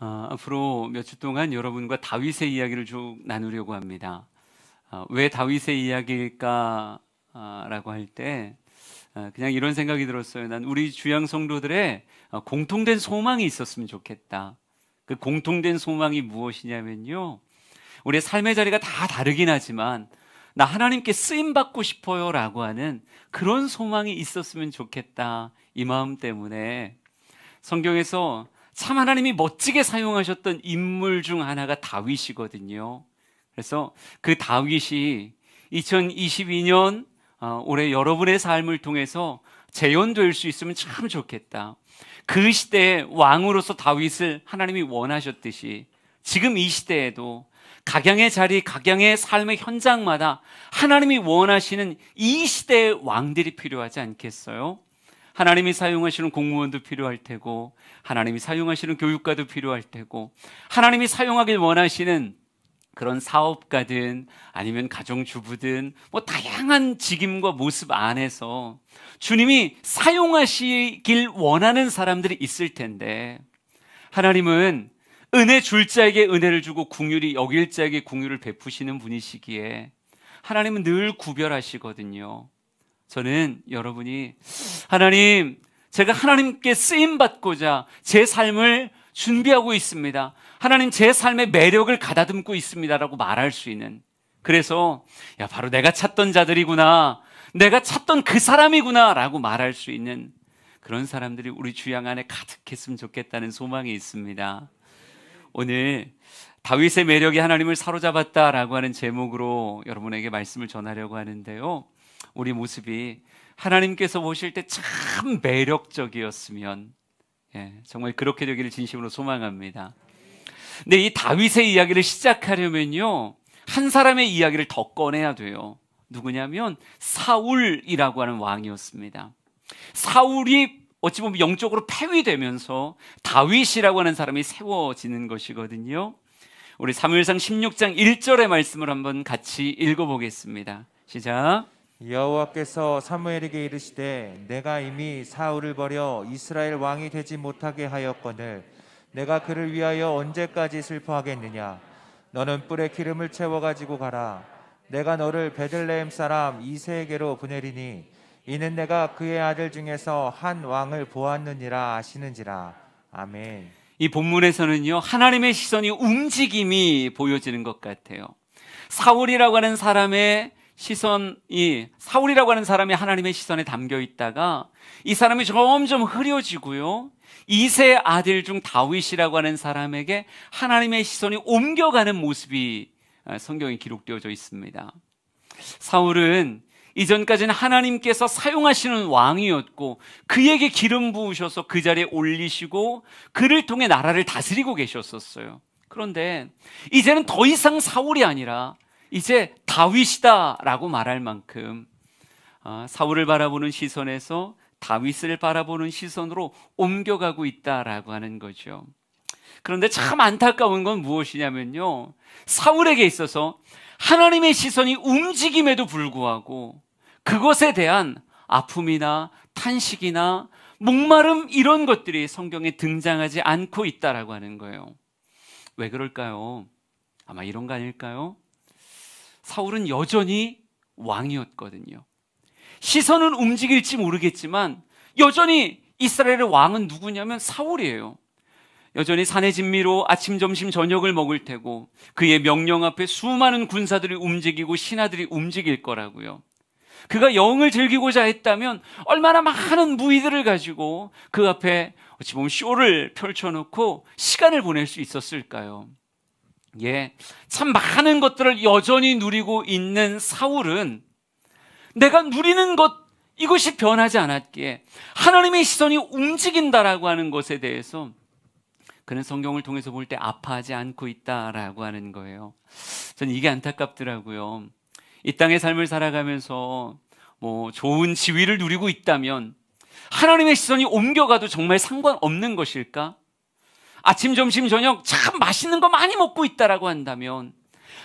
앞으로 몇 주 동안 여러분과 다윗의 이야기를 쭉 나누려고 합니다. 왜 다윗의 이야기일까? 라고 할 때 그냥 이런 생각이 들었어요. 난 우리 주양 성도들의 공통된 소망이 있었으면 좋겠다. 그 공통된 소망이 무엇이냐면요, 우리의 삶의 자리가 다 다르긴 하지만 나 하나님께 쓰임받고 싶어요 라고 하는 그런 소망이 있었으면 좋겠다, 이 마음 때문에 성경에서 참 하나님이 멋지게 사용하셨던 인물 중 하나가 다윗이거든요. 그래서 그 다윗이 2022년 올해 여러분의 삶을 통해서 재현될 수 있으면 참 좋겠다. 그 시대의 왕으로서 다윗을 하나님이 원하셨듯이 지금 이 시대에도 각양의 자리, 각양의 삶의 현장마다 하나님이 원하시는 이 시대의 왕들이 필요하지 않겠어요? 하나님이 사용하시는 공무원도 필요할 테고, 하나님이 사용하시는 교육가도 필요할 테고, 하나님이 사용하길 원하시는 그런 사업가든 아니면 가정주부든 다양한 직임과 모습 안에서 주님이 사용하시길 원하는 사람들이 있을 텐데, 하나님은 은혜 줄 자에게 은혜를 주고 긍휼히 여길 자에게 긍휼을 베푸시는 분이시기에 하나님은 늘 구별하시거든요. 저는 여러분이 하나님, 제가 하나님께 쓰임받고자 제 삶을 준비하고 있습니다, 하나님 제 삶의 매력을 가다듬고 있습니다 라고 말할 수 있는, 그래서 바로 내가 찾던 자들이구나, 내가 찾던 그 사람이구나 라고 말할 수 있는 그런 사람들이 우리 주양 안에 가득했으면 좋겠다는 소망이 있습니다. 오늘 다윗의 매력이 하나님을 사로잡았다라고 하는 제목으로 여러분에게 말씀을 전하려고 하는데요, 우리 모습이 하나님께서 보실 때 참 매력적이었으면, 정말 그렇게 되기를 진심으로 소망합니다. 근데 이 다윗의 이야기를 시작하려면요, 한 사람의 이야기를 더 꺼내야 돼요. 누구냐면 사울이라고 하는 왕이었습니다. 사울이 어찌 보면 영적으로 폐위되면서 다윗이라고 하는 사람이 세워지는 것이거든요. 우리 사무엘상 16장 1절의 말씀을 한번 같이 읽어보겠습니다. 시작. 여호와께서 사무엘에게 이르시되 내가 이미 사울을 버려 이스라엘 왕이 되지 못하게 하였거늘 내가 그를 위하여 언제까지 슬퍼하겠느냐. 너는 뿔에 기름을 채워 가지고 가라. 내가 너를 베들레헴 사람 이새에게로 보내리니 이는 내가 그의 아들 중에서 한 왕을 보았느니라 아시는지라. 아멘. 이 본문에서는요, 하나님의 시선이 움직임이 보여지는 것 같아요. 사울이라고 하는 사람의 하나님의 시선에 담겨 있다가 이 사람이 점점 흐려지고요, 이세 아들 중 다윗이라고 하는 사람에게 하나님의 시선이 옮겨가는 모습이 성경에 기록되어져 있습니다. 사울은 이전까지는 하나님께서 사용하시는 왕이었고 그에게 기름 부으셔서 그 자리에 올리시고 그를 통해 나라를 다스리고 계셨었어요. 그런데 이제는 더 이상 사울이 아니라 이제 다윗이다라고 말할 만큼 사울을 바라보는 시선에서 다윗을 바라보는 시선으로 옮겨가고 있다라고 하는 거죠. 그런데 참 안타까운 건 무엇이냐면요, 사울에게 있어서 하나님의 시선이 움직임에도 불구하고 그것에 대한 아픔이나 탄식이나 목마름, 이런 것들이 성경에 등장하지 않고 있다라고 하는 거예요. 왜 그럴까요? 아마 이런 거 아닐까요? 사울은 여전히 왕이었거든요. 시선은 움직일지 모르겠지만 여전히 이스라엘의 왕은 누구냐면 사울이에요. 여전히 산의 진미로 아침, 점심, 저녁을 먹을 테고 그의 명령 앞에 수많은 군사들이 움직이고 신하들이 움직일 거라고요. 그가 영을 즐기고자 했다면 얼마나 많은 무기들을 가지고 그 앞에 어찌 보면 쇼를 펼쳐놓고 시간을 보낼 수 있었을까요? 참 많은 것들을 여전히 누리고 있는 사울은 내가 누리는 것, 이것이 변하지 않았기에 하나님의 시선이 움직인다라고 하는 것에 대해서 그는 성경을 통해서 볼 때 아파하지 않고 있다라고 하는 거예요. 저는 이게 안타깝더라고요. 이 땅의 삶을 살아가면서 좋은 지위를 누리고 있다면 하나님의 시선이 옮겨가도 정말 상관없는 것일까? 아침, 점심, 저녁 참 맛있는 거 많이 먹고 있다라고 한다면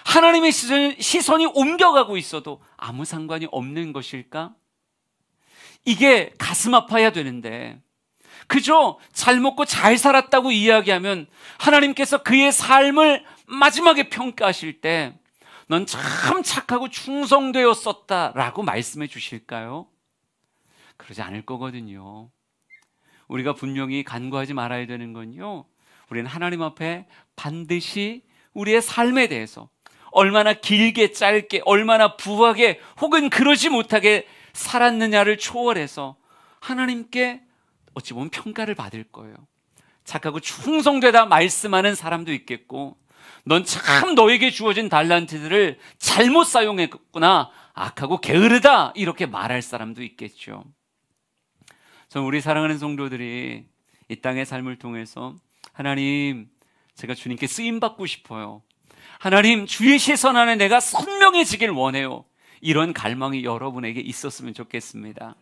하나님의 시선이 옮겨가고 있어도 아무 상관이 없는 것일까? 이게 가슴 아파야 되는데 그저 잘 먹고 잘 살았다고 이야기하면 하나님께서 그의 삶을 마지막에 평가하실 때 넌 참 착하고 충성되었었다라고 말씀해 주실까요? 그러지 않을 거거든요. 우리가 분명히 간구하지 말아야 되는 건요, 우리는 하나님 앞에 반드시 우리의 삶에 대해서 얼마나 길게 짧게 얼마나 부하게 혹은 그러지 못하게 살았느냐를 초월해서 하나님께 어찌 보면 평가를 받을 거예요. 착하고 충성되다 말씀하는 사람도 있겠고, 넌 참 너에게 주어진 달란트들을 잘못 사용했구나, 악하고 게으르다 이렇게 말할 사람도 있겠죠. 저는 우리 사랑하는 성도들이 이 땅의 삶을 통해서 하나님, 제가 주님께 쓰임받고 싶어요. 하나님, 주의 시선 안에 내가 선명해지길 원해요. 이런 갈망이 여러분에게 있었으면 좋겠습니다.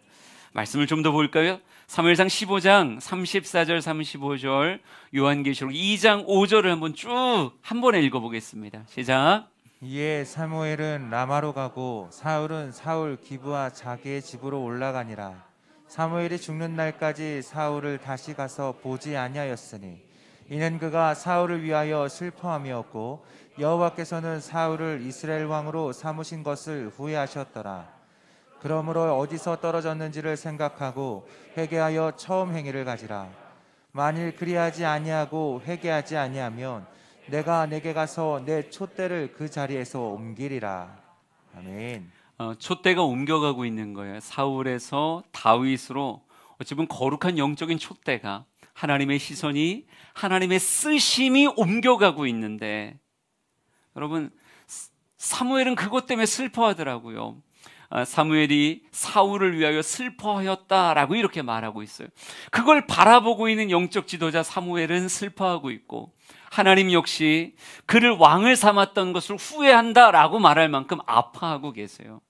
말씀을 좀 더 볼까요? 사무엘상 15장 34절 35절, 요한계시록 2장 5절을 한번 쭉 한 번에 읽어보겠습니다. 시작. 이에 사무엘은 라마로 가고 사울은 사울 기브와 자기의 집으로 올라가니라. 사무엘이 죽는 날까지 사울을 다시 가서 보지 아니하였으니 이는 그가 사울을 위하여 슬퍼함이었고 여호와께서는 사울을 이스라엘 왕으로 삼으신 것을 후회하셨더라. 그러므로 어디서 떨어졌는지를 생각하고 회개하여 처음 행위를 가지라. 만일 그리하지 아니하고 회개하지 아니하면 내가 내게 가서 내 촛대를 그 자리에서 옮기리라. 아멘. 촛대가 옮겨가고 있는 거예요. 사울에서 다윗으로 어찌 보면 거룩한 영적인 촛대가, 하나님의 시선이, 하나님의 쓰심이 옮겨가고 있는데, 여러분, 사무엘은 그것 때문에 슬퍼하더라고요. 사무엘이 사울을 위하여 슬퍼하였다라고 이렇게 말하고 있어요. 그걸 바라보고 있는 영적 지도자 사무엘은 슬퍼하고 있고, 하나님 역시 그를 왕을 삼았던 것을 후회한다라고 말할 만큼 아파하고 계세요.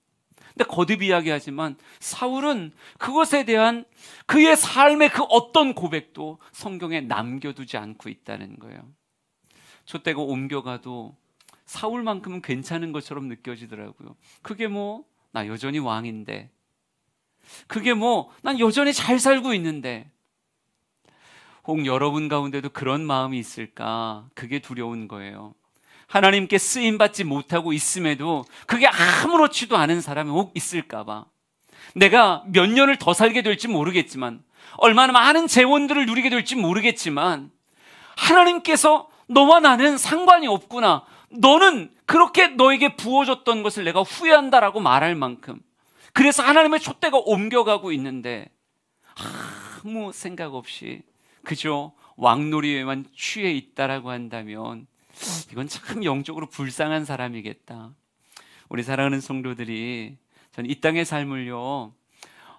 근데 거듭 이야기하지만 사울은 그것에 대한 그의 삶의 그 어떤 고백도 성경에 남겨두지 않고 있다는 거예요. 촛대가 옮겨가도 사울만큼은 괜찮은 것처럼 느껴지더라고요. 그게 뭐, 나 여전히 왕인데, 그게 뭐, 난 여전히 잘 살고 있는데, 혹 여러분 가운데도 그런 마음이 있을까? 그게 두려운 거예요. 하나님께 쓰임받지 못하고 있음에도 그게 아무렇지도 않은 사람이 혹 있을까 봐. 내가 몇 년을 더 살게 될지 모르겠지만, 얼마나 많은 재원들을 누리게 될지 모르겠지만, 하나님께서 너와 나는 상관이 없구나, 너는 그렇게 너에게 부어줬던 것을 내가 후회한다라고 말할 만큼, 그래서 하나님의 촛대가 옮겨가고 있는데 아무 생각 없이 그저 왕놀이에만 취해 있다라고 한다면 이건 참 영적으로 불쌍한 사람이겠다. 우리 사랑하는 성도들이, 저는 이 땅의 삶을요,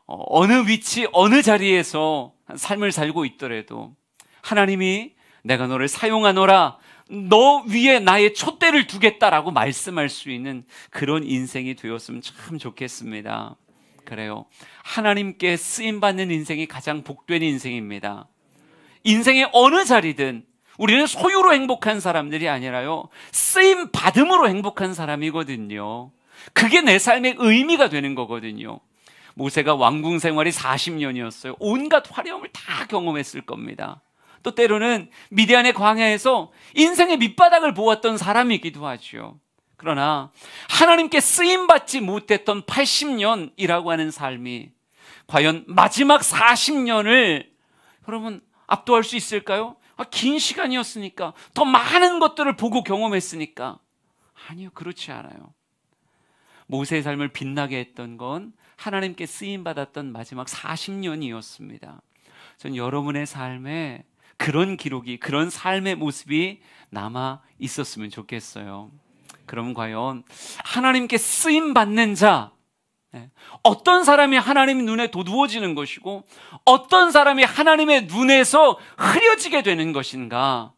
어느 위치 어느 자리에서 삶을 살고 있더라도 하나님이 내가 너를 사용하노라, 너 위에 나의 촛대를 두겠다라고 말씀할 수 있는 그런 인생이 되었으면 참 좋겠습니다. 그래요, 하나님께 쓰임받는 인생이 가장 복된 인생입니다. 인생의 어느 자리든 우리는 소유로 행복한 사람들이 아니라요, 쓰임 받음으로 행복한 사람이거든요. 그게 내 삶의 의미가 되는 거거든요. 모세가 왕궁 생활이 40년이었어요. 온갖 화려함을 다 경험했을 겁니다. 또 때로는 미디안의 광야에서 인생의 밑바닥을 보았던 사람이기도 하죠. 그러나 하나님께 쓰임받지 못했던 80년이라고 하는 삶이 과연 마지막 40년을 여러분 압도할 수 있을까요? 긴 시간이었으니까, 더 많은 것들을 보고 경험했으니까. 아니요, 그렇지 않아요. 모세의 삶을 빛나게 했던 건 하나님께 쓰임받았던 마지막 40년이었습니다. 전 여러분의 삶에 그런 기록이, 그런 삶의 모습이 남아 있었으면 좋겠어요. 그럼 과연 하나님께 쓰임받는 자, 어떤 사람이 하나님 눈에 도두어지는 것이고 어떤 사람이 하나님의 눈에서 흐려지게 되는 것인가?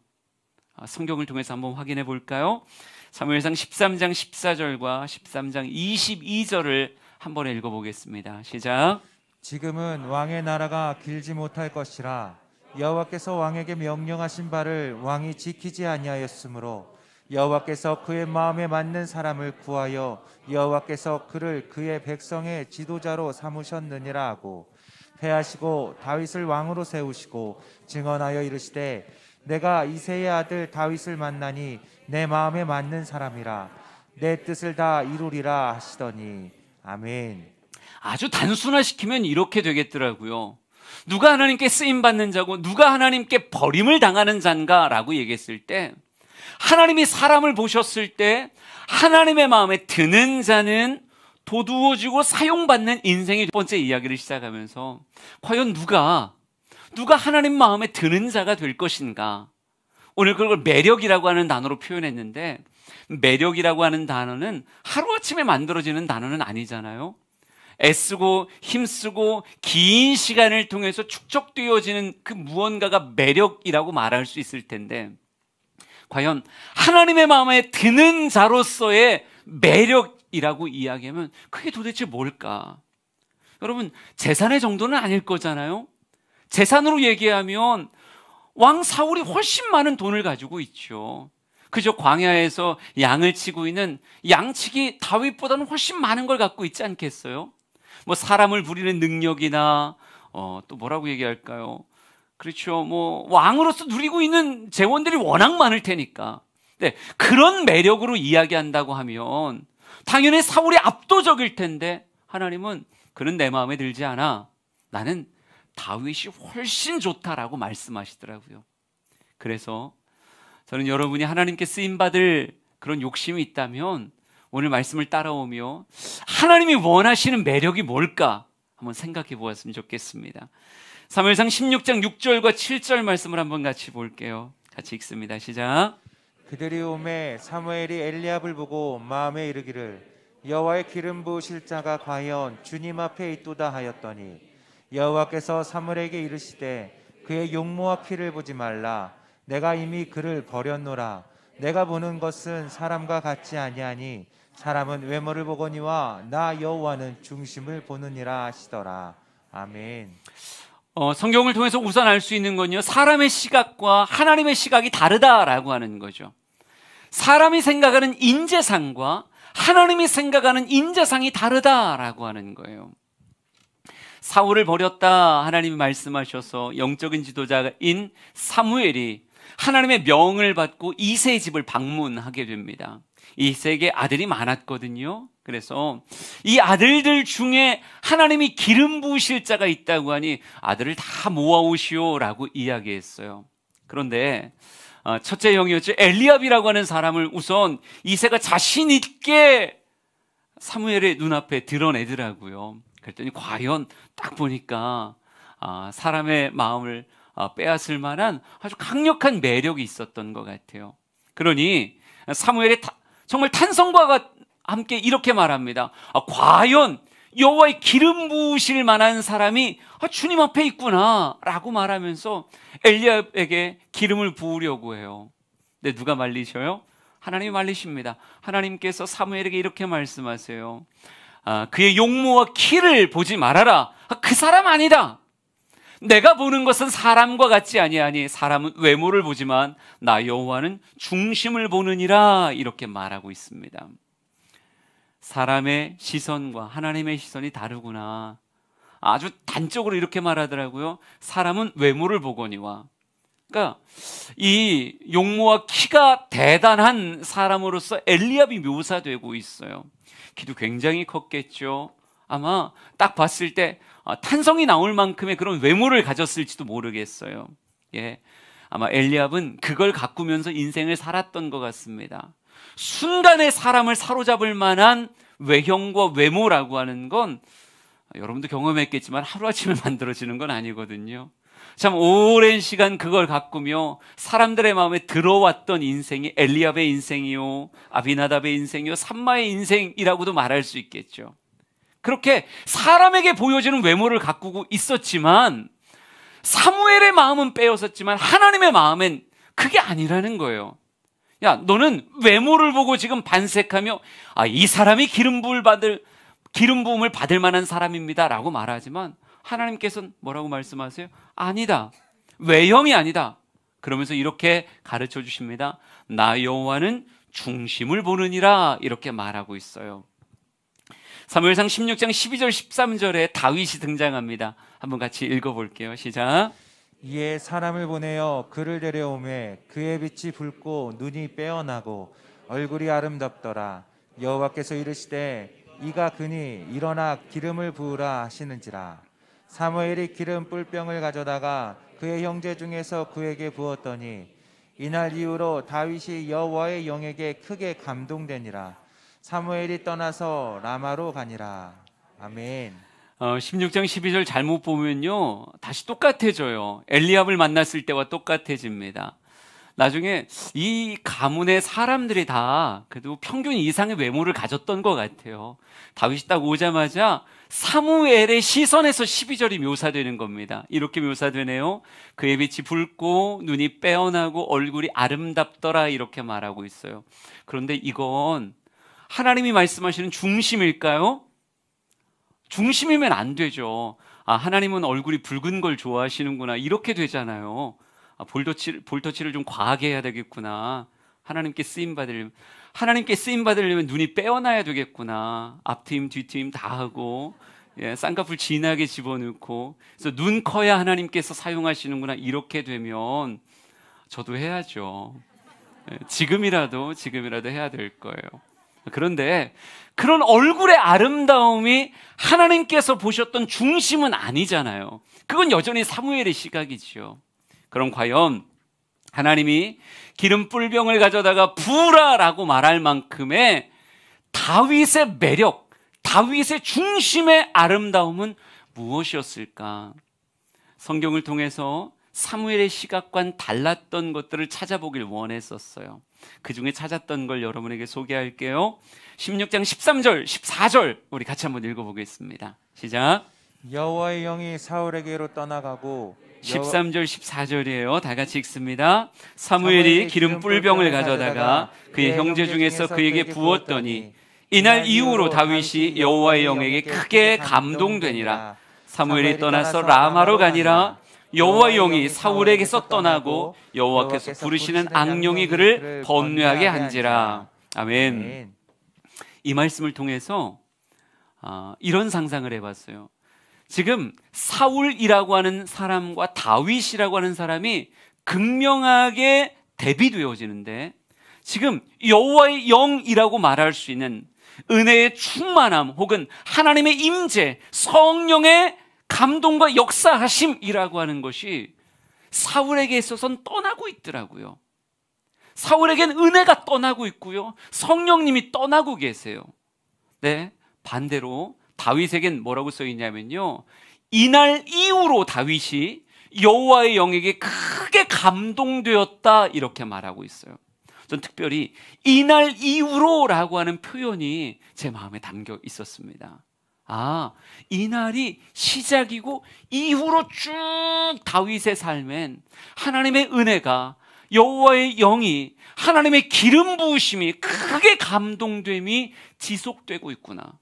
성경을 통해서 한번 확인해 볼까요? 사무엘상 13장 14절과 13장 22절을 한번 읽어보겠습니다. 시작. 지금은 왕의 나라가 길지 못할 것이라 여호와께서 왕에게 명령하신 바를 왕이 지키지 아니하였으므로 여호와께서 그의 마음에 맞는 사람을 구하여 여호와께서 그를 그의 백성의 지도자로 삼으셨느니라 하고 패하시고 다윗을 왕으로 세우시고 증언하여 이르시되 내가 이새의 아들 다윗을 만나니 내 마음에 맞는 사람이라 내 뜻을 다 이루리라 하시더니 아멘. 아주 단순화시키면 이렇게 되겠더라고요. 누가 하나님께 쓰임받는 자고 누가 하나님께 버림을 당하는 자인가라고 얘기했을 때, 하나님이 사람을 보셨을 때 하나님의 마음에 드는 자는 도두어지고 사용받는 인생의 첫 번째 이야기를 시작하면서, 과연 누가 하나님 마음에 드는 자가 될 것인가. 오늘 그걸 매력이라고 하는 단어로 표현했는데, 매력이라고 하는 단어는 하루아침에 만들어지는 단어는 아니잖아요. 애쓰고 힘쓰고 긴 시간을 통해서 축적되어지는 그 무언가가 매력이라고 말할 수 있을 텐데, 과연 하나님의 마음에 드는 자로서의 매력이라고 이야기하면 그게 도대체 뭘까? 여러분, 재산의 정도는 아닐 거잖아요. 재산으로 얘기하면 왕 사울이 훨씬 많은 돈을 가지고 있죠. 그저 광야에서 양을 치고 있는 양치기 다윗보다는 훨씬 많은 걸 갖고 있지 않겠어요? 뭐 사람을 부리는 능력이나 또 뭐라고 얘기할까요? 그렇죠. 뭐 왕으로서 누리고 있는 재원들이 워낙 많을 테니까. 네, 그런 매력으로 이야기한다고 하면 당연히 사울이 압도적일 텐데, 하나님은 그는 내 마음에 들지 않아. 나는 다윗이 훨씬 좋다라고 말씀하시더라고요. 그래서 저는 여러분이 하나님께 쓰임받을 그런 욕심이 있다면 오늘 말씀을 따라오며 하나님이 원하시는 매력이 뭘까 한번 생각해 보았으면 좋겠습니다. 사무엘상 16장 6절과 7절 말씀을 한번 같이 볼게요. 같이 읽습니다. 시작. 그들이 오매 사무엘이 엘리압을 보고 마음에 이르기를 여호와의 기름 부으실 자가 과연 주님 앞에 있도다 하였더니 여호와께서 사무엘에게 이르시되 그의 용모와 키를 보지 말라. 내가 이미 그를 버렸노라. 내가 보는 것은 사람과 같지 아니하니 사람은 외모를 보거니와 나 여호와는 중심을 보느니라 하시더라. 아멘. 성경을 통해서 우선 알 수 있는 건요, 사람의 시각과 하나님의 시각이 다르다라고 하는 거죠. 사람이 생각하는 인재상과 하나님이 생각하는 인재상이 다르다라고 하는 거예요. 사울을 버렸다 하나님이 말씀하셔서 영적인 지도자인 사무엘이 하나님의 명을 받고 이새의 집을 방문하게 됩니다. 이새에게 아들이 많았거든요. 그래서 이 아들들 중에 하나님이 기름 부으실 자가 있다고 하니 아들을 다 모아오시오라고 이야기했어요. 그런데 첫째 형이었죠. 엘리압이라고 하는 사람을 우선 이새가 자신 있게 사무엘의 눈앞에 드러내더라고요. 그랬더니 과연 딱 보니까 사람의 마음을 빼앗을 만한 아주 강력한 매력이 있었던 것 같아요. 그러니 사무엘이 정말 탄성과 함께 이렇게 말합니다. 과연 여호와의 기름 부으실 만한 사람이 주님 앞에 있구나 라고 말하면서 엘리압에게 기름을 부으려고 해요. 근데 누가 말리셔요? 하나님이 말리십니다. 하나님께서 사무엘에게 이렇게 말씀하세요. 그의 용모와 키를 보지 말아라. 그 사람 아니다. 내가 보는 것은 사람과 같지 아니하니 사람은 외모를 보지만 나 여호와는 중심을 보느니라, 이렇게 말하고 있습니다. 사람의 시선과 하나님의 시선이 다르구나. 아주 단적으로 이렇게 말하더라고요. 사람은 외모를 보거니와. 그러니까 이 용모와 키가 대단한 사람으로서 엘리압이 묘사되고 있어요. 키도 굉장히 컸겠죠. 아마 딱 봤을 때 탄성이 나올 만큼의 그런 외모를 가졌을지도 모르겠어요. 예, 아마 엘리압은 그걸 가꾸면서 인생을 살았던 것 같습니다. 순간에 사람을 사로잡을 만한 외형과 외모라고 하는 건 여러분도 경험했겠지만 하루아침에 만들어지는 건 아니거든요. 참 오랜 시간 그걸 가꾸며 사람들의 마음에 들어왔던 인생이 엘리압의 인생이요, 아비나답의 인생이요, 삼마의 인생이라고도 말할 수 있겠죠. 그렇게 사람에게 보여지는 외모를 가꾸고 있었지만 사무엘의 마음은 빼앗았지만 하나님의 마음엔 그게 아니라는 거예요. 야, 너는 외모를 보고 지금 반색하며 이 사람이 기름 부음을 받을 만한 사람입니다 라고 말하지만 하나님께서는 뭐라고 말씀하세요? 아니다. 외형이 아니다. 그러면서 이렇게 가르쳐 주십니다. 나 여호와는 중심을 보느니라, 이렇게 말하고 있어요. 사무엘상 16장 12절 13절에 다윗이 등장합니다. 한번 같이 읽어볼게요. 시작. 이에 사람을 보내어 그를 데려오매 그의 빛이 붉고 눈이 빼어나고 얼굴이 아름답더라. 여호와께서 이르시되 이가 그니 일어나 기름을 부으라 하시는지라. 사무엘이 기름 뿔병을 가져다가 그의 형제 중에서 그에게 부었더니 이날 이후로 다윗이 여호와의 영에게 크게 감동되니라. 사무엘이 떠나서 라마로 가니라. 아멘. 16장 12절 잘못 보면요 다시 똑같아져요. 엘리압을 만났을 때와 똑같아집니다. 나중에 이 가문의 사람들이 다 그래도 평균 이상의 외모를 가졌던 것 같아요. 다윗이 딱 오자마자 사무엘의 시선에서 12절이 묘사되는 겁니다. 이렇게 묘사되네요. 그의 빛이 붉고 눈이 빼어나고 얼굴이 아름답더라 이렇게 말하고 있어요. 그런데 이건 하나님이 말씀하시는 중심일까요? 중심이면 안 되죠. 하나님은 얼굴이 붉은 걸 좋아하시는구나 이렇게 되잖아요. 볼터치를 좀 과하게 해야 되겠구나. 하나님께 쓰임 받으려면 눈이 빼어나야 되겠구나. 앞트임 뒤트임 다 하고 쌍꺼풀 진하게 집어넣고 그래서 눈 커야 하나님께서 사용하시는구나 이렇게 되면 저도 해야죠. 지금이라도 해야 될 거예요. 그런데 그런 얼굴의 아름다움이 하나님께서 보셨던 중심은 아니잖아요. 그건 여전히 사무엘의 시각이지요. 그럼 과연 하나님이 기름 뿔병을 가져다가 부으라라고 말할 만큼의 다윗의 매력, 다윗의 중심의 아름다움은 무엇이었을까? 성경을 통해서 사무엘의 시각과는 달랐던 것들을 찾아보길 원했었어요. 그 중에 찾았던 걸 여러분에게 소개할게요. 16장 13절, 14절 우리 같이 한번 읽어보겠습니다. 시작. 여호와의 영이 사울에게로 떠나가고 13절 14절이에요. 다 같이 읽습니다. 사무엘이 기름 뿔병을 가져다가 그의 형제 중에서 그에게 부었더니 이날 이후로 다윗이 여호와의 영에게 크게 감동되니라. 사무엘이 떠나서 라마로 가니라. 여호와의 영이 사울에게서 떠나고 여호와께서 부르시는 악령이 그를 번뇌하게 한지라. 아멘. 이 말씀을 통해서 이런 상상을 해봤어요. 지금 사울이라고 하는 사람과 다윗이라고 하는 사람이 극명하게 대비되어지는데 지금 여호와의 영이라고 말할 수 있는 은혜의 충만함 혹은 하나님의 임재, 성령의 감동과 역사하심이라고 하는 것이 사울에게 있어서는 떠나고 있더라고요. 사울에겐 은혜가 떠나고 있고요. 성령님이 떠나고 계세요. 네, 반대로 다윗에겐 뭐라고 써 있냐면요. 이날 이후로 다윗이 여호와의 영에게 크게 감동되었다 이렇게 말하고 있어요. 전 특별히 이날 이후로라고 하는 표현이 제 마음에 담겨 있었습니다. 이날이 시작이고 이후로 쭉 다윗의 삶엔 하나님의 은혜가 여호와의 영이 하나님의 기름 부으심이 크게 감동됨이 지속되고 있구나.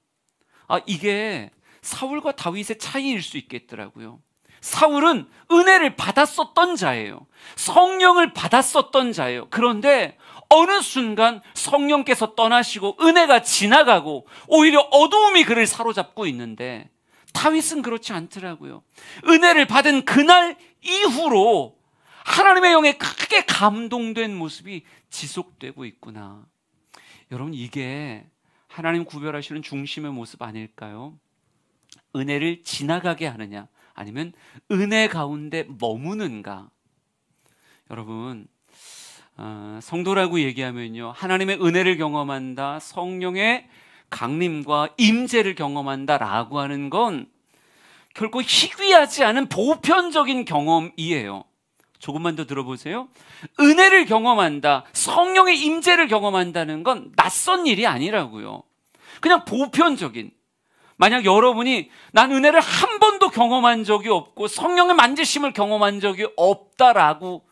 이게 사울과 다윗의 차이일 수 있겠더라고요. 사울은 은혜를 받았었던 자예요. 성령을 받았었던 자예요. 그런데 어느 순간 성령께서 떠나시고 은혜가 지나가고 오히려 어두움이 그를 사로잡고 있는데 다윗은 그렇지 않더라고요. 은혜를 받은 그날 이후로 하나님의 영에 크게 감동된 모습이 지속되고 있구나. 여러분, 이게 하나님 구별하시는 중심의 모습 아닐까요? 은혜를 지나가게 하느냐 아니면 은혜 가운데 머무는가? 여러분, 성도라고 얘기하면요, 하나님의 은혜를 경험한다, 성령의 강림과 임재를 경험한다라고 하는 건 결코 희귀하지 않은 보편적인 경험이에요. 조금만 더 들어보세요. 은혜를 경험한다, 성령의 임재를 경험한다는 건 낯선 일이 아니라고요. 그냥 보편적인, 만약 여러분이 난 은혜를 한 번도 경험한 적이 없고 성령의 만지심을 경험한 적이 없다라고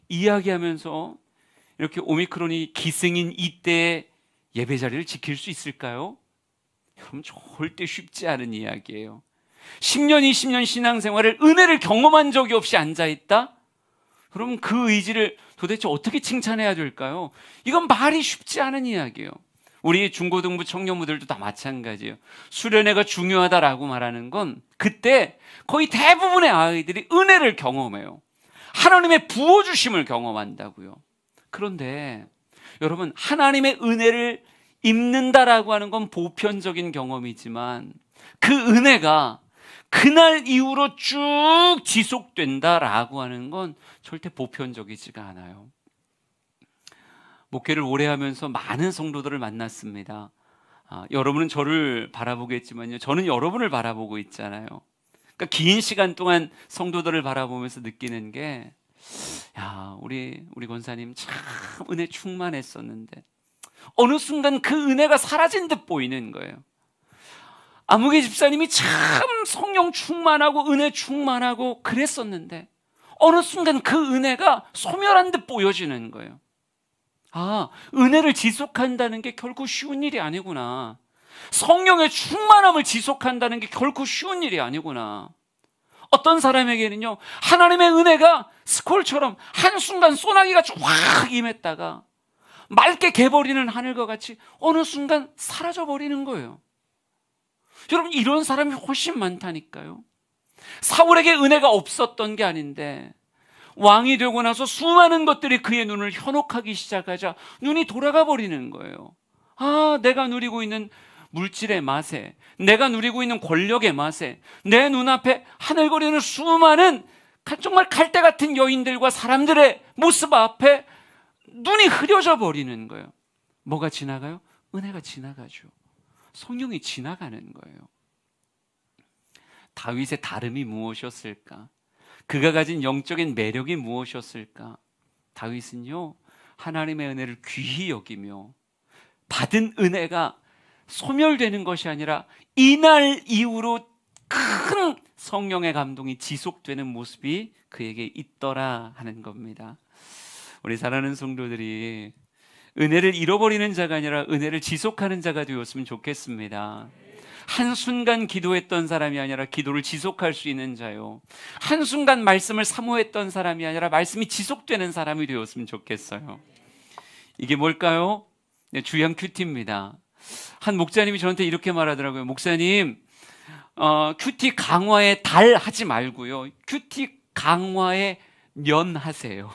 이야기하면서 이렇게 오미크론이 기승인 이때의 예배 자리를 지킬 수 있을까요? 여러분, 절대 쉽지 않은 이야기예요. 10년, 20년 신앙생활을 은혜를 경험한 적이 없이 앉아있다? 그럼 그 의지를 도대체 어떻게 칭찬해야 될까요? 이건 말이 쉽지 않은 이야기예요. 우리 중고등부 청년부들도 다 마찬가지예요. 수련회가 중요하다라고 말하는 건 그때 거의 대부분의 아이들이 은혜를 경험해요. 하나님의 부어주심을 경험한다고요. 그런데 여러분, 하나님의 은혜를 입는다라고 하는 건 보편적인 경험이지만 그 은혜가 그날 이후로 쭉 지속된다라고 하는 건 절대 보편적이지가 않아요. 목회를 오래 하면서 많은 성도들을 만났습니다. 여러분은 저를 바라보겠지만요, 저는 여러분을 바라보고 있잖아요. 그러니까 긴 시간 동안 성도들을 바라보면서 느끼는 게, 야, 우리 권사님 참 은혜 충만했었는데 어느 순간 그 은혜가 사라진 듯 보이는 거예요. 아무개 집사님이 참 성령 충만하고 은혜 충만하고 그랬었는데 어느 순간 그 은혜가 소멸한 듯 보여지는 거예요. 은혜를 지속한다는 게 결코 쉬운 일이 아니구나. 성령의 충만함을 지속한다는 게 결코 쉬운 일이 아니구나. 어떤 사람에게는요, 하나님의 은혜가 스콜처럼 한순간 소나기가 확 임했다가 맑게 개버리는 하늘과 같이 어느 순간 사라져버리는 거예요. 여러분, 이런 사람이 훨씬 많다니까요. 사울에게 은혜가 없었던 게 아닌데 왕이 되고 나서 수많은 것들이 그의 눈을 현혹하기 시작하자 눈이 돌아가 버리는 거예요. 내가 누리고 있는 물질의 맛에, 내가 누리고 있는 권력의 맛에, 내 눈앞에 하늘거리는 수많은 정말 갈대 같은 여인들과 사람들의 모습 앞에 눈이 흐려져 버리는 거예요. 뭐가 지나가요? 은혜가 지나가죠. 성령이 지나가는 거예요. 다윗의 다름이 무엇이었을까? 그가 가진 영적인 매력이 무엇이었을까? 다윗은요, 하나님의 은혜를 귀히 여기며 받은 은혜가 소멸되는 것이 아니라 이날 이후로 큰 성령의 감동이 지속되는 모습이 그에게 있더라 하는 겁니다. 우리 사랑하는 성도들이 은혜를 잃어버리는 자가 아니라 은혜를 지속하는 자가 되었으면 좋겠습니다. 한순간 기도했던 사람이 아니라 기도를 지속할 수 있는 자요, 한순간 말씀을 사모했던 사람이 아니라 말씀이 지속되는 사람이 되었으면 좋겠어요. 이게 뭘까요? 주양 큐티입니다. 한 목사님이 저한테 이렇게 말하더라고요. 목사님, 큐티 강화에 달 하지 말고요, 큐티 강화에 년 하세요.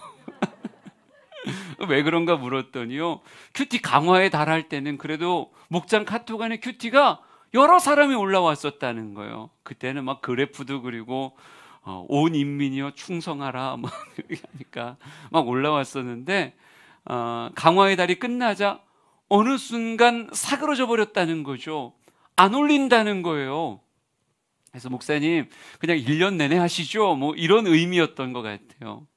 왜 그런가 물었더니요, 큐티 강화에 달할 때는 그래도 목장 카톡 안에 큐티가 여러 사람이 올라왔었다는 거예요. 그때는 막 그래프도 그리고 온 인민이여 충성하라 막 하니까 막 올라왔었는데, 강화의 달이 끝나자 어느 순간 사그러져 버렸다는 거죠. 안 올린다는 거예요. 그래서 목사님, 그냥 1년 내내 하시죠, 뭐 이런 의미였던 것 같아요.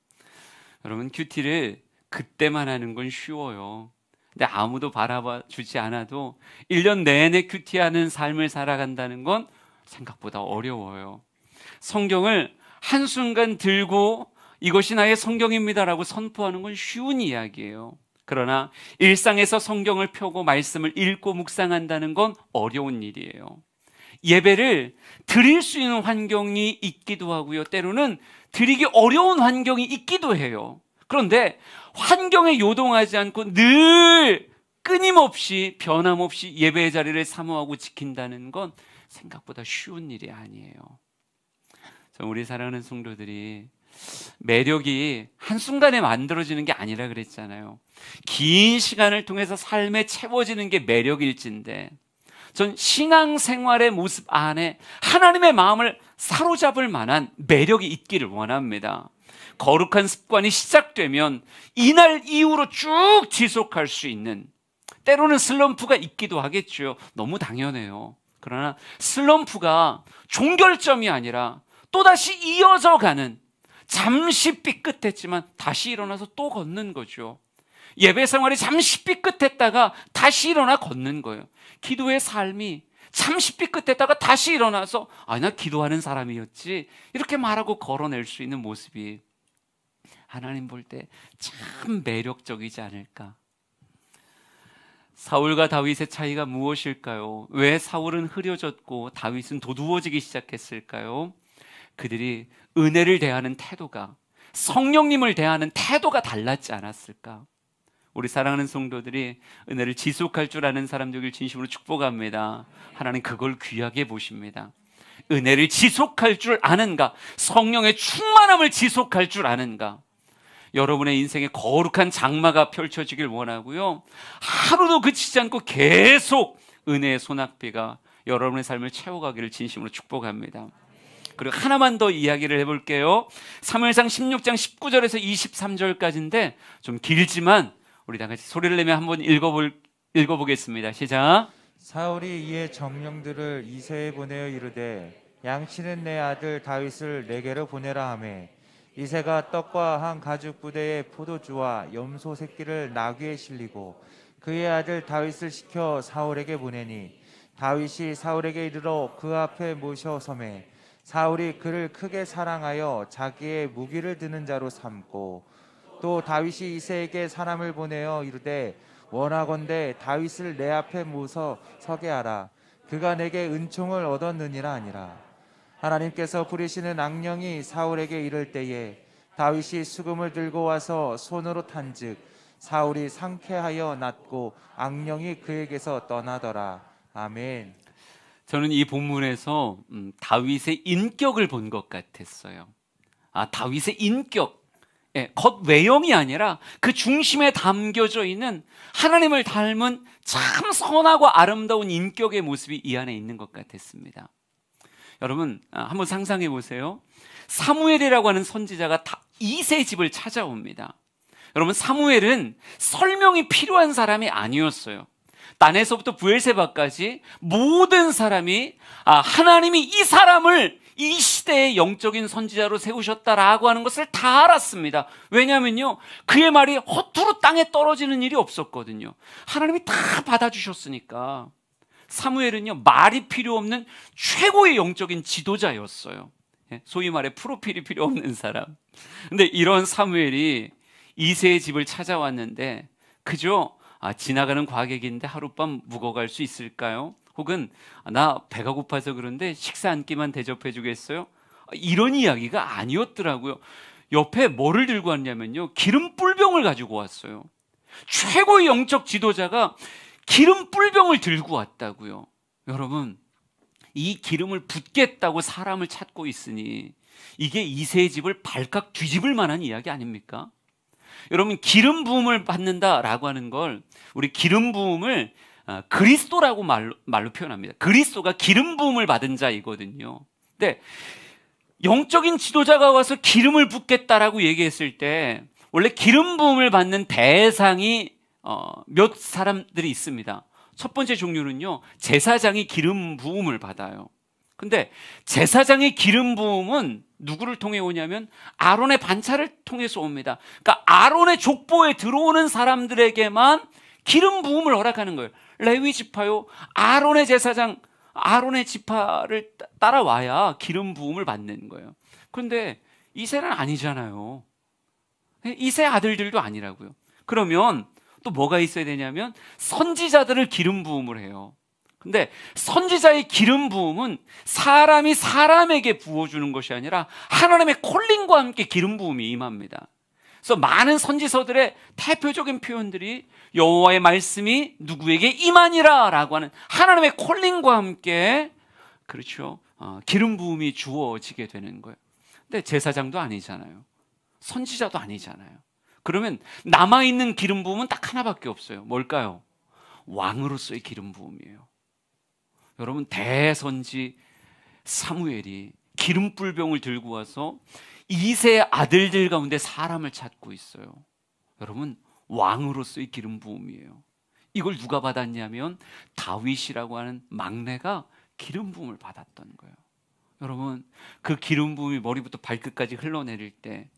여러분, 큐티를 그때만 하는 건 쉬워요. 근데 아무도 바라봐 주지 않아도 1년 내내 큐티하는 삶을 살아간다는 건 생각보다 어려워요. 성경을 한순간 들고 이것이 나의 성경입니다라고 선포하는 건 쉬운 이야기예요. 그러나 일상에서 성경을 펴고 말씀을 읽고 묵상한다는 건 어려운 일이에요. 예배를 드릴 수 있는 환경이 있기도 하고요, 때로는 드리기 어려운 환경이 있기도 해요. 그런데 환경에 요동하지 않고 늘 끊임없이 변함없이 예배의 자리를 사모하고 지킨다는 건 생각보다 쉬운 일이 아니에요. 우리 사랑하는 성도들이 매력이 한순간에 만들어지는 게 아니라 그랬잖아요. 긴 시간을 통해서 삶에 채워지는 게 매력일진데, 전 신앙생활의 모습 안에 하나님의 마음을 사로잡을 만한 매력이 있기를 원합니다. 거룩한 습관이 시작되면 이날 이후로 쭉 지속할 수 있는, 때로는 슬럼프가 있기도 하겠죠. 너무 당연해요. 그러나 슬럼프가 종결점이 아니라 또다시 이어져 가는, 잠시 삐끗했지만 다시 일어나서 또 걷는 거죠. 예배 생활이 잠시 삐끗했다가 다시 일어나 걷는 거예요. 기도의 삶이 잠시 삐끗했다가 다시 일어나서 나 기도하는 사람이었지, 이렇게 말하고 걸어낼 수 있는 모습이 하나님 볼 때 참 매력적이지 않을까. 사울과 다윗의 차이가 무엇일까요? 왜 사울은 흐려졌고 다윗은 도두어지기 시작했을까요? 그들이 은혜를 대하는 태도가, 성령님을 대하는 태도가 달랐지 않았을까? 우리 사랑하는 성도들이 은혜를 지속할 줄 아는 사람 되길 진심으로 축복합니다. 하나님 그걸 귀하게 보십니다. 은혜를 지속할 줄 아는가? 성령의 충만함을 지속할 줄 아는가? 여러분의 인생에 거룩한 장마가 펼쳐지길 원하고요, 하루도 그치지 않고 계속 은혜의 소낙비가 여러분의 삶을 채워가기를 진심으로 축복합니다. 그리고 하나만 더 이야기를 해볼게요. 사무엘상 16장 19절에서 23절까지인데 좀 길지만 우리 다 같이 소리를 내며 한번 읽어보겠습니다. 시작. 사울이 이에 정령들을 이새에 보내어 이르되 양치는 내 아들 다윗을 내게로 보내라 하매 이새가 떡과 한 가죽 부대에 포도주와 염소 새끼를 나귀에 실리고 그의 아들 다윗을 시켜 사울에게 보내니 다윗이 사울에게 이르러 그 앞에 모셔 서매 사울이 그를 크게 사랑하여 자기의 무기를 드는 자로 삼고 또 다윗이 이새에게 사람을 보내어 이르되 원하건대 다윗을 내 앞에 모서 서게 하라. 그가 내게 은총을 얻었느니라 하니라. 하나님께서 부리시는 악령이 사울에게 이를 때에 다윗이 수금을 들고 와서 손으로 탄즉 사울이 상쾌하여 낫고 악령이 그에게서 떠나더라. 아멘. 저는 이 본문에서 다윗의 인격을 본 것 같았어요. 다윗의 인격, 겉 외형이 아니라 그 중심에 담겨져 있는 하나님을 닮은 참 선하고 아름다운 인격의 모습이 이 안에 있는 것 같았습니다. 여러분 한번 상상해 보세요. 사무엘이라고 하는 선지자가 이새의 집을 찾아옵니다. 여러분 사무엘은 설명이 필요한 사람이 아니었어요. 단에서부터 브엘세바까지 모든 사람이 하나님이 이 사람을 이 시대의 영적인 선지자로 세우셨다라고 하는 것을 다 알았습니다. 왜냐하면요, 그의 말이 허투루 땅에 떨어지는 일이 없었거든요. 하나님이 다 받아주셨으니까. 사무엘은요, 말이 필요 없는 최고의 영적인 지도자였어요. 소위 말해 프로필이 필요 없는 사람. 근데 이런 사무엘이 이새의 집을 찾아왔는데 그저 지나가는 과객인데 하룻밤 묵어갈 수 있을까요? 혹은 나 배가 고파서 그런데 식사 한 끼만 대접해 주겠어요? 이런 이야기가 아니었더라고요. 옆에 뭐를 들고 왔냐면요, 기름 뿔병을 가지고 왔어요. 최고의 영적 지도자가 기름 뿔병을 들고 왔다고요. 여러분, 이 기름을 붓겠다고 사람을 찾고 있으니 이게 이새의 집을 발칵 뒤집을 만한 이야기 아닙니까? 여러분, 기름 부음을 받는다라고 하는 걸 우리 기름 부음을 그리스도라고 말로 표현합니다. 그리스도가 기름 부음을 받은 자이거든요. 근데 영적인 지도자가 와서 기름을 붓겠다라고 얘기했을 때 원래 기름 부음을 받는 대상이 몇 사람들이 있습니다. 첫 번째 종류는요, 제사장이 기름 부음을 받아요. 근데 제사장의 기름 부음은 누구를 통해 오냐면 아론의 반차를 통해서 옵니다. 그러니까 아론의 족보에 들어오는 사람들에게만 기름 부음을 허락하는 거예요. 레위 지파요, 아론의 제사장, 아론의 지파를 따라와야 기름 부음을 받는 거예요. 그런데 이새는 아니잖아요. 이새 아들들도 아니라고요. 그러면 또 뭐가 있어야 되냐면 선지자들을 기름 부음을 해요. 근데 선지자의 기름 부음은 사람이 사람에게 부어주는 것이 아니라 하나님의 콜링과 함께 기름 부음이 임합니다. 그래서 많은 선지서들의 대표적인 표현들이 여호와의 말씀이 누구에게 임하니라 라고 하는 하나님의 콜링과 함께, 그렇죠, 기름 부음이 주어지게 되는 거예요. 근데 제사장도 아니잖아요. 선지자도 아니잖아요. 그러면 남아있는 기름 부음은 딱 하나밖에 없어요. 뭘까요? 왕으로서의 기름 부음이에요. 여러분, 대선지 사무엘이 기름 뿔병을 들고 와서 이새의 아들들 가운데 사람을 찾고 있어요. 여러분, 왕으로서의 기름 부음이에요. 이걸 누가 받았냐면 다윗이라고 하는 막내가 기름 부음을 받았던 거예요. 여러분, 그 기름 부음이 머리부터 발끝까지 흘러내릴 때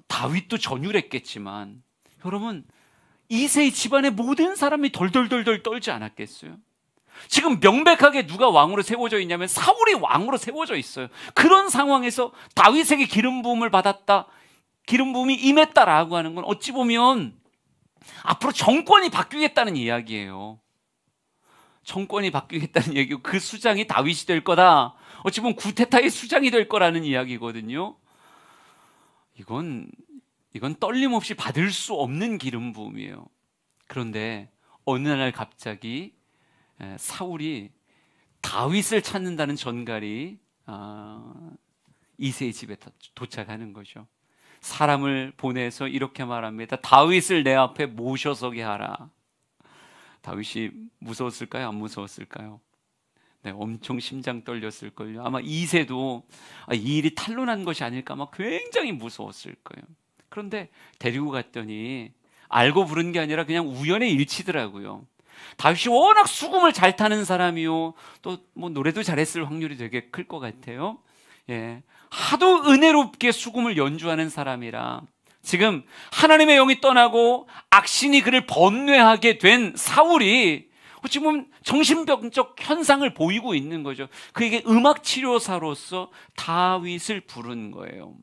다윗도 전율했겠지만 여러분, 이새의 집안의 모든 사람이 덜덜덜덜 떨지 않았겠어요? 지금 명백하게 누가 왕으로 세워져 있냐면 사울이 왕으로 세워져 있어요. 그런 상황에서 다윗에게 기름 부음을 받았다, 기름 부음이 임했다라고 하는 건 어찌 보면 앞으로 정권이 바뀌겠다는 이야기예요. 정권이 바뀌겠다는 얘기고 그 수장이 다윗이 될 거다, 어찌 보면 구테타의 수장이 될 거라는 이야기거든요. 이건 이건 떨림 없이 받을 수 없는 기름 부음이에요. 그런데 어느 날 갑자기 사울이 다윗을 찾는다는 전갈이 이새의 집에 도착하는 거죠. 사람을 보내서 이렇게 말합니다. 다윗을 내 앞에 모셔서게 하라. 다윗이 무서웠을까요? 안 무서웠을까요? 네, 엄청 심장 떨렸을걸요. 아마 이새도 이 일이 탄로난 것이 아닐까 아마 굉장히 무서웠을 거예요. 그런데 데리고 갔더니 알고 부른 게 아니라 그냥 우연의 일치더라고요. 다윗이 워낙 수금을 잘 타는 사람이요, 또 뭐 노래도 잘했을 확률이 되게 클 것 같아요. 예, 하도 은혜롭게 수금을 연주하는 사람이라 지금 하나님의 영이 떠나고 악신이 그를 번뇌하게 된 사울이 어찌 보면 정신병적 현상을 보이고 있는 거죠. 그에게 음악 치료사로서 다윗을 부른 거예요.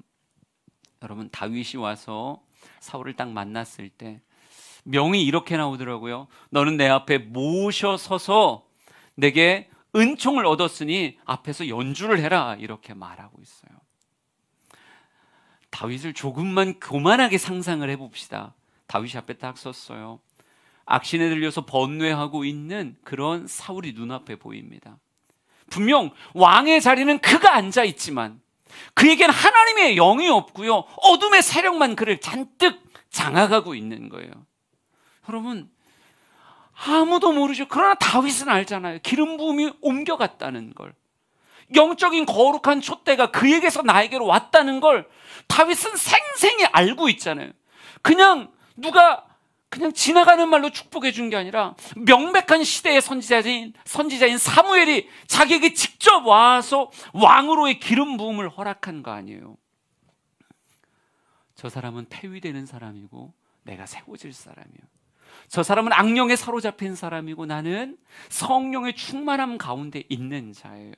여러분, 다윗이 와서 사울을 딱 만났을 때 명이 이렇게 나오더라고요. 너는 내 앞에 모셔 서서 내게 은총을 얻었으니 앞에서 연주를 해라, 이렇게 말하고 있어요. 다윗을 조금만 교만하게 상상을 해봅시다. 다윗이 앞에 딱 섰어요. 악신에 들려서 번뇌하고 있는 그런 사울이 눈앞에 보입니다. 분명 왕의 자리는 그가 앉아있지만 그에겐 하나님의 영이 없고요, 어둠의 세력만 그를 잔뜩 장악하고 있는 거예요. 여러분, 아무도 모르죠. 그러나 다윗은 알잖아요. 기름 부음이 옮겨갔다는 걸, 영적인 거룩한 촛대가 그에게서 나에게로 왔다는 걸 다윗은 생생히 알고 있잖아요. 그냥 누가 그냥 지나가는 말로 축복해 준 게 아니라 명백한 시대의 선지자인 사무엘이 자기에게 직접 와서 왕으로의 기름 부음을 허락한 거 아니에요. 저 사람은 폐위되는 사람이고 내가 세워질 사람이에요. 저 사람은 악령에 사로잡힌 사람이고 나는 성령의 충만함 가운데 있는 자예요.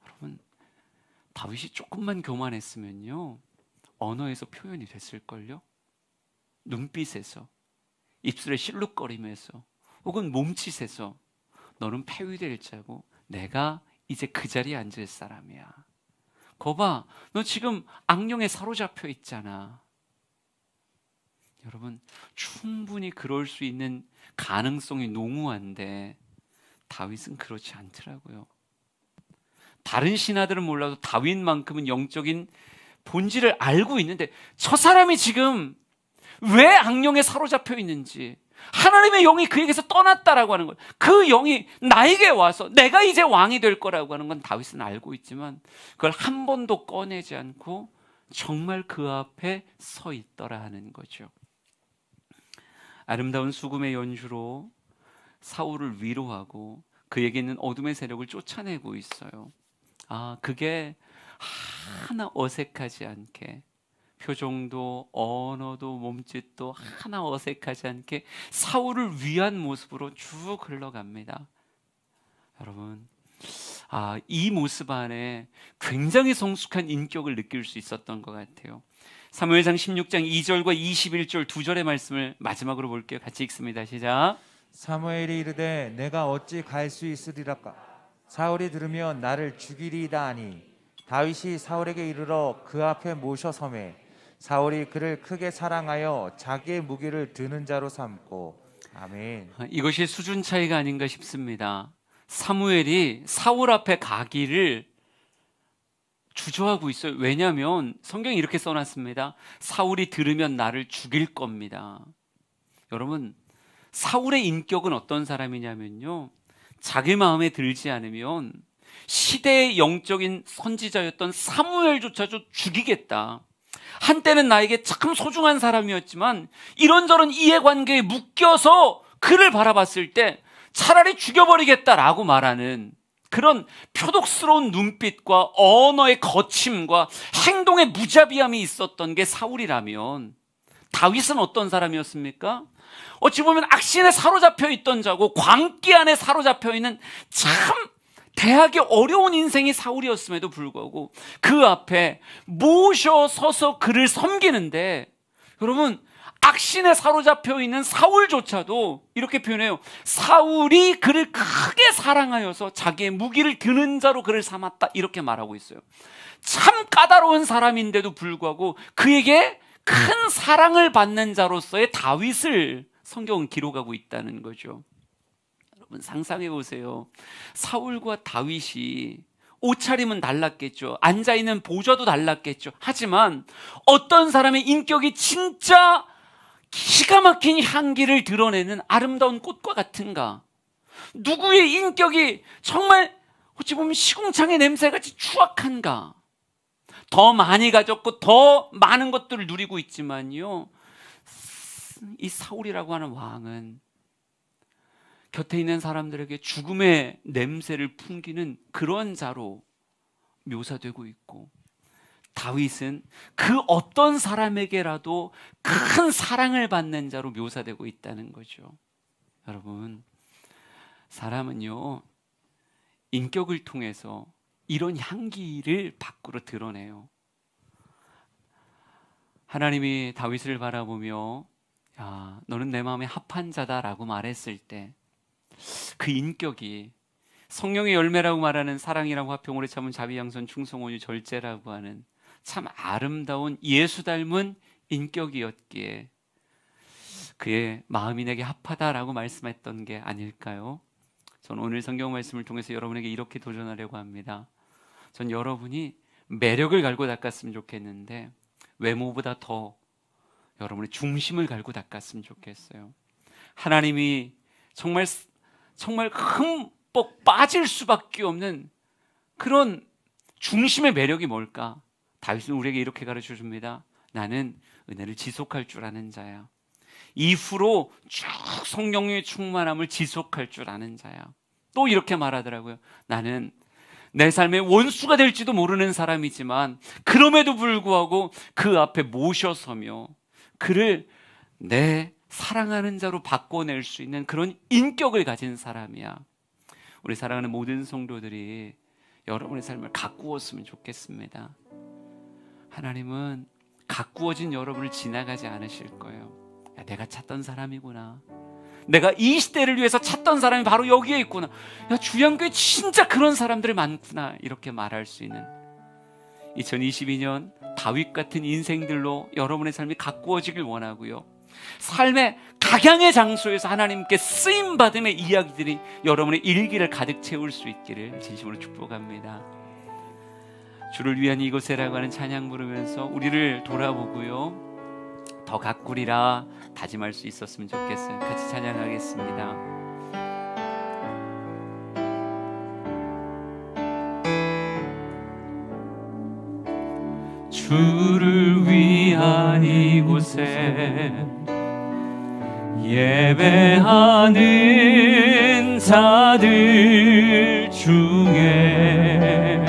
여러분, 다윗이 조금만 교만했으면요, 언어에서 표현이 됐을걸요. 눈빛에서, 입술에 실룩거리면서, 혹은 몸짓에서 너는 폐위될 자고 내가 이제 그 자리에 앉을 사람이야. 거봐, 너 지금 악령에 사로잡혀 있잖아. 여러분, 충분히 그럴 수 있는 가능성이 농후한데 다윗은 그렇지 않더라고요. 다른 신하들은 몰라도 다윗만큼은 영적인 본질을 알고 있는데 저 사람이 지금 왜 악령에 사로잡혀 있는지, 하나님의 영이 그에게서 떠났다라고 하는 것, 그 영이 나에게 와서 내가 이제 왕이 될 거라고 하는 건 다윗은 알고 있지만 그걸 한 번도 꺼내지 않고 정말 그 앞에 서 있더라 하는 거죠. 아름다운 수금의 연주로 사울을 위로하고 그에게 있는 어둠의 세력을 쫓아내고 있어요. 그게 하나 어색하지 않게, 표정도 언어도 몸짓도 하나 어색하지 않게 사울을 위한 모습으로 쭉 흘러갑니다. 여러분, 이 모습 안에 굉장히 성숙한 인격을 느낄 수 있었던 것 같아요. 사무엘상 16장 2절과 21절 두 절의 말씀을 마지막으로 볼게요. 같이 읽습니다. 시작. 사무엘이 이르되 내가 어찌 갈 수 있으리라까? 사울이 들으면 나를 죽이리이다 하니 다윗이 사울에게 이르러 그 앞에 모셔 서매 사울이 그를 크게 사랑하여 자기의 무기를 드는 자로 삼고. 아멘. 이것이 수준 차이가 아닌가 싶습니다. 사무엘이 사울 앞에 가기를 주저하고 있어요. 왜냐하면 성경이 이렇게 써놨습니다. 사울이 들으면 나를 죽일 겁니다. 여러분, 사울의 인격은 어떤 사람이냐면요, 자기 마음에 들지 않으면 시대의 영적인 선지자였던 사무엘조차도 죽이겠다. 한때는 나에게 참 소중한 사람이었지만 이런저런 이해관계에 묶여서 그를 바라봤을 때 차라리 죽여버리겠다라고 말하는 그런 표독스러운 눈빛과 언어의 거침과 행동의 무자비함이 있었던 게 사울이라면 다윗은 어떤 사람이었습니까? 어찌 보면 악신에 사로잡혀 있던 자고 광기 안에 사로잡혀 있는 참 대하기 어려운 인생이 사울이었음에도 불구하고 그 앞에 모셔서서 그를 섬기는데, 여러분, 악신에 사로잡혀 있는 사울조차도 이렇게 표현해요. 사울이 그를 크게 사랑하여서 자기의 무기를 드는 자로 그를 삼았다, 이렇게 말하고 있어요. 참 까다로운 사람인데도 불구하고 그에게 큰 사랑을 받는 자로서의 다윗을 성경은 기록하고 있다는 거죠. 여러분 상상해 보세요. 사울과 다윗이 옷차림은 달랐겠죠. 앉아있는 보좌도 달랐겠죠. 하지만 어떤 사람의 인격이 진짜 기가 막힌 향기를 드러내는 아름다운 꽃과 같은가? 누구의 인격이 정말 어찌 보면 시궁창의 냄새같이 추악한가? 더 많이 가졌고 더 많은 것들을 누리고 있지만요, 이 사울이라고 하는 왕은 곁에 있는 사람들에게 죽음의 냄새를 풍기는 그런 자로 묘사되고 있고, 다윗은 그 어떤 사람에게라도 큰 사랑을 받는 자로 묘사되고 있다는 거죠. 여러분, 사람은요, 인격을 통해서 이런 향기를 밖으로 드러내요. 하나님이 다윗을 바라보며 야, 너는 내 마음에 합한 자다라고 말했을 때 그 인격이 성령의 열매라고 말하는 사랑이라고 화평 오래 참은 자비 양선 충성 온유 절제라고 하는 참 아름다운 예수 닮은 인격이었기에 그의 마음이 내게 합하다라고 말씀했던 게 아닐까요? 전 오늘 성경 말씀을 통해서 여러분에게 이렇게 도전하려고 합니다. 전 여러분이 매력을 갈고 닦았으면 좋겠는데 외모보다 더 여러분의 중심을 갈고 닦았으면 좋겠어요. 하나님이 정말 흠뻑 빠질 수밖에 없는 그런 중심의 매력이 뭘까? 다윗은 우리에게 이렇게 가르쳐 줍니다. 나는 은혜를 지속할 줄 아는 자야. 이후로 쭉 성령의 충만함을 지속할 줄 아는 자야. 또 이렇게 말하더라고요. 나는 내 삶의 원수가 될지도 모르는 사람이지만 그럼에도 불구하고 그 앞에 모셔서며 그를 내 사랑하는 자로 바꿔낼 수 있는 그런 인격을 가진 사람이야. 우리 사랑하는 모든 성도들이 여러분의 삶을 가꾸었으면 좋겠습니다. 하나님은 가꾸어진 여러분을 지나가지 않으실 거예요. 야, 내가 찾던 사람이구나. 내가 이 시대를 위해서 찾던 사람이 바로 여기에 있구나. 야, 주양교회 진짜 그런 사람들이 많구나. 이렇게 말할 수 있는 2022년 다윗 같은 인생들로 여러분의 삶이 가꾸어지길 원하고요. 삶의 각양의 장소에서 하나님께 쓰임받음의 이야기들이 여러분의 일기를 가득 채울 수 있기를 진심으로 축복합니다. 주를 위한 이곳에라고 하는 찬양 부르면서 우리를 돌아보고요, 더 가꾸리라 다짐할 수 있었으면 좋겠어요. 같이 찬양하겠습니다. 주를 위한 이곳에 예배하는 자들 중에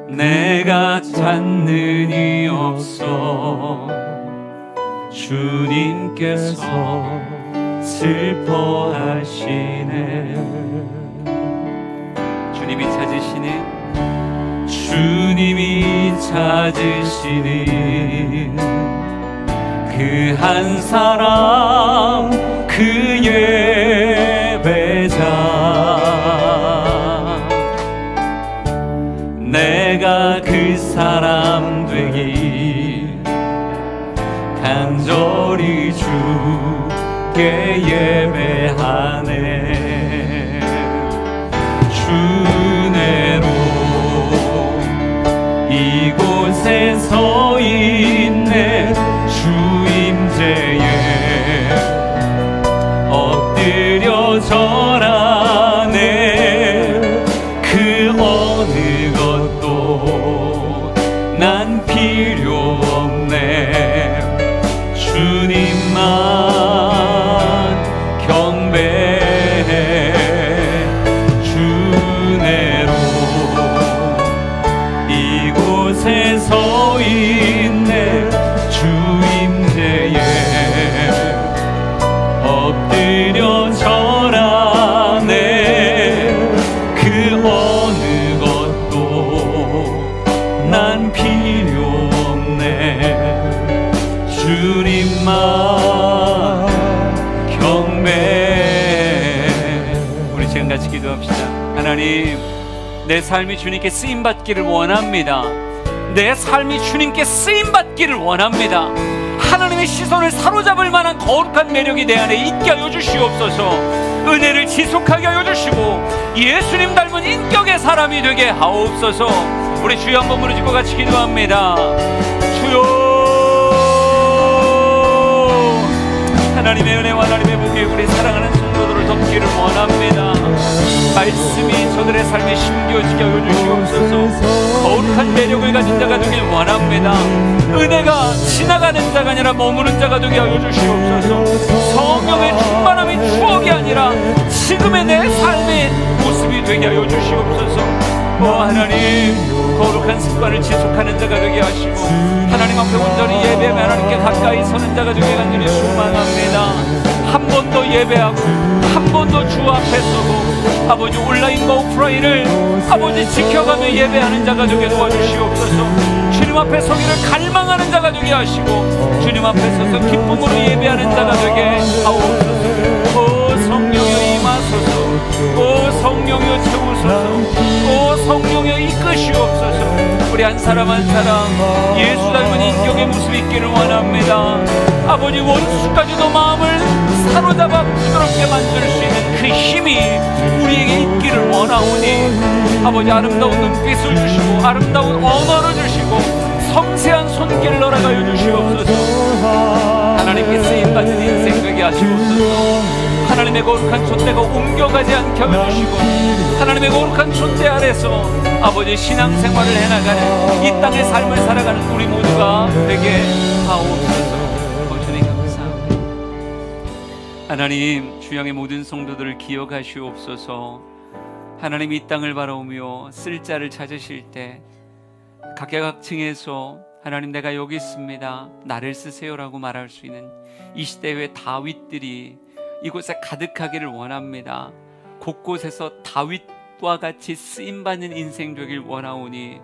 내가 찾는 이 없어 주님께서 슬퍼하시네. 주님이 찾으시는 주님이 찾으시는 그 한 사람 그 예배자 내가 그 사람 되기 간절히 주께 예배하네. 주내로 이곳에 서 있네. 주임제에 엎드려 절하네. 그 어느 것도 난 필요 없네. 주님만 경배해. 주내로 이곳에 서 있네. 주님만 경배. 우리 지금 같이 기도합시다. 하나님, 내 삶이 주님께 쓰임받기를 원합니다. 내 삶이 주님께 쓰임받기를 원합니다. 하나님의 시선을 사로잡을 만한 거룩한 매력이 내 안에 있게 하여 주시옵소서. 은혜를 지속하게 하여 주시고 예수님 닮은 인격의 사람이 되게 하옵소서. 우리 주여 한번 무릎 꿇고 같이 기도합니다. 주여, 하나님의 은혜와 하나님의 복이 우리 사랑하는 성도들을 덮기를 원합니다. 말씀이 저들의 삶에 심겨지게 하여 주시옵소서. 거룩한 매력을 가진 자가 되길 원합니다. 은혜가 지나가는 자가 아니라 머무는 자가 되게 하여 주시옵소서. 성령의 충만함이 추억이 아니라 지금의 내 삶의 모습이 되게 하여 주시옵소서. 하나님, 거룩한 습관을 지속하는 자가 되게 하시고 하나님 앞에 온전히 예배하며 하나님께 가까이 서는 자가 되게 간절히 소망합니다. 한 번 더 예배하고 한 번 더 주 앞에 서고 아버지 온라인과 오프라인을 아버지 지켜가며 예배하는 자가 되게 도와주시옵소서. 주님 앞에 서기를 갈망하는 자가 되게 하시고 주님 앞에 서서 기쁨으로 예배하는 자가 되게 하옵소서. 오 성령여 임하소서. 오 성령여 채우소서. 오 성령여 이끄시옵소서. 우리 한 사람 한 사람 예수 닮은 인격의 모습이 있기를 원합니다. 아버지, 원수까지도 마음을 사로잡아 부드럽게 만들 수 있는 그 힘이 우리에게 있기를 원하오니 아버지, 아름다운 눈빛을 주시고 아름다운 언어를 주시고 섬세한 손길을 허락하여 주시옵소서. 하나님께 쓰임받는 인생 되게 하시옵소서. 하나님의 거룩한 촛대가 옮겨가지 않게 하여 주시고 하나님의 거룩한 촛대 아래서 아버지 신앙생활을 해나가는 이 땅의 삶을 살아가는 우리 모두가 되게 하옵소서. 주님 감사합니다. 하나님, 주양의 모든 성도들을 기억하시옵소서. 하나님, 이 땅을 바라오며 쓸 자를 찾으실 때 각계각층에서 하나님, 내가 여기 있습니다, 나를 쓰세요라고 말할 수 있는 이 시대의 다윗들이 이곳에 가득하기를 원합니다. 곳곳에서 다윗과 같이 쓰임받는 인생 되길 원하오니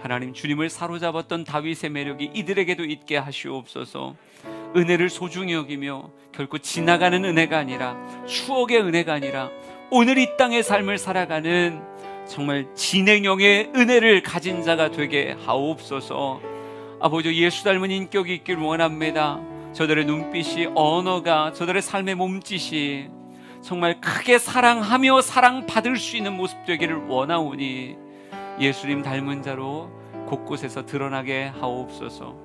하나님, 주님을 사로잡았던 다윗의 매력이 이들에게도 있게 하시옵소서. 은혜를 소중히 여기며 결코 지나가는 은혜가 아니라 추억의 은혜가 아니라 오늘 이 땅의 삶을 살아가는 정말 진행형의 은혜를 가진 자가 되게 하옵소서. 아버지, 예수 닮은 인격이 있길 원합니다. 저들의 눈빛이, 언어가, 저들의 삶의 몸짓이 정말 크게 사랑하며 사랑받을 수 있는 모습 되기를 원하오니 예수님 닮은 자로 곳곳에서 드러나게 하옵소서.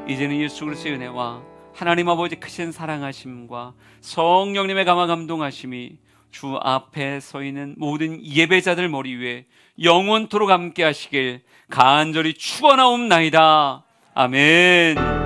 이제는 예수 그리스도의 은혜와 하나님 아버지 크신 사랑하심과 성령님의 감화 감동하심이 주 앞에 서 있는 모든 예배자들 머리 위에 영원토록 함께 하시길 간절히 축원하옵나이다. 아멘.